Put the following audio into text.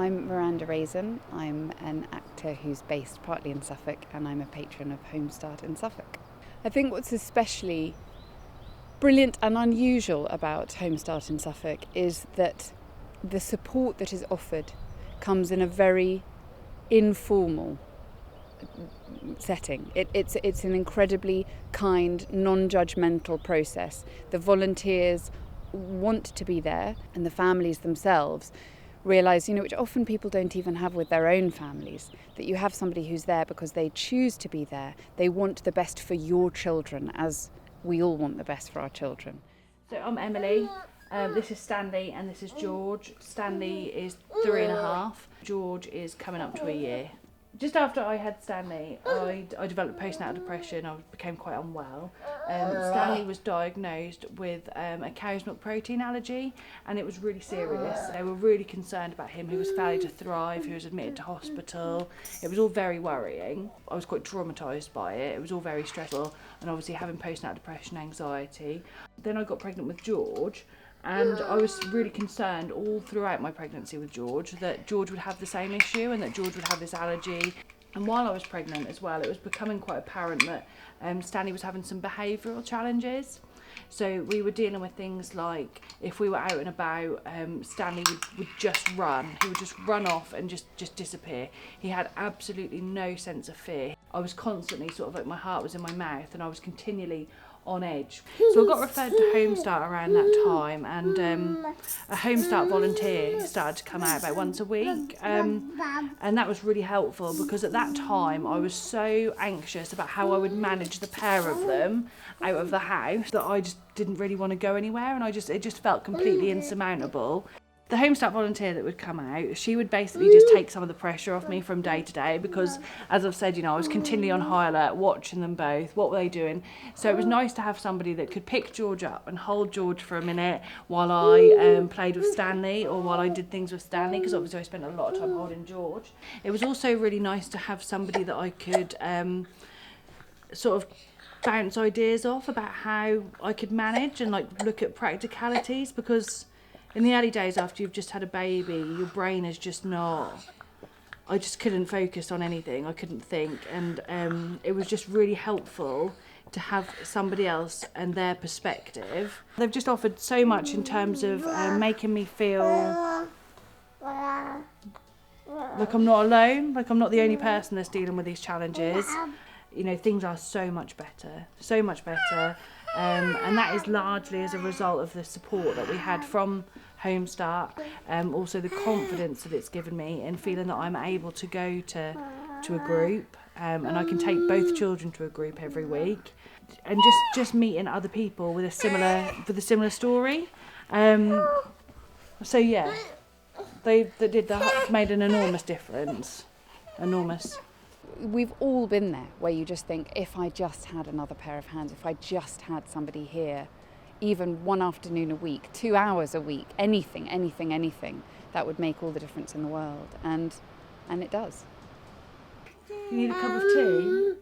I'm Miranda Raisin. I'm an actor who's based partly in Suffolk, and I'm a patron of Home Start in Suffolk. I think what's especially brilliant and unusual about Home Start in Suffolk is that the support that is offered comes in a very informal setting. It's an incredibly kind, non-judgmental process. The volunteers want to be there, and the families themselves realise, which often people don't even have with their own families, that you have somebody who's there because they choose to be there. They want the best for your children, as we all want the best for our children. So I'm Emily, this is Stanley, and this is George. Stanley is 3.5, George is coming up to a year. Just after I had Stanley, I developed postnatal depression. I became quite unwell. Stanley was diagnosed with a cow's milk protein allergy, and it was really serious. They were really concerned about him. He was failure to thrive. He was admitted to hospital. It was all very worrying. I was quite traumatised by it. It was all very stressful, and obviously having postnatal depression, anxiety. Then I got pregnant with George. And I was really concerned all throughout my pregnancy with George that George would have the same issue and that George would have this allergy. And while I was pregnant as well, it was becoming quite apparent that Stanley was having some behavioural challenges. So we were dealing with things like, if we were out and about, Stanley would just run. He would just run off and just disappear. He had absolutely no sense of fear. I was constantly sort of like, my heart was in my mouth and I was continually on edge. So I got referred to Home Start around that time, and a Home Start volunteer started to come out about once a week, and that was really helpful because at that time I was so anxious about how I would manage the pair of them out of the house that I just didn't really want to go anywhere, and it just felt completely insurmountable. The Home Start volunteer that would come out, she would basically just take some of the pressure off me from day to day because, as I've said, I was continually on high alert, watching them both, what were they doing. So it was nice to have somebody that could pick George up and hold George for a minute while I played with Stanley or while I did things with Stanley, because obviously I spent a lot of time holding George. It was also really nice to have somebody that I could sort of bounce ideas off about how I could manage and look at practicalities, because in the early days after you've just had a baby, your brain is just not... I just couldn't focus on anything. I couldn't think. And it was just really helpful to have somebody else and their perspective. They've just offered so much in terms of making me feel like I'm not alone, like I'm not the only person that's dealing with these challenges. Things are so much better. And that is largely as a result of the support that we had from Home Start, also the confidence that it's given me in feeling that I'm able to go to a group, and I can take both children to a group every week, and just meeting other people with a similar story. So yeah, they made an enormous difference, enormous. We've all been there where you just think, if I just had another pair of hands, if I just had somebody here, even one afternoon a week, 2 hours a week, anything, that would make all the difference in the world. And it does. You need a cup of tea?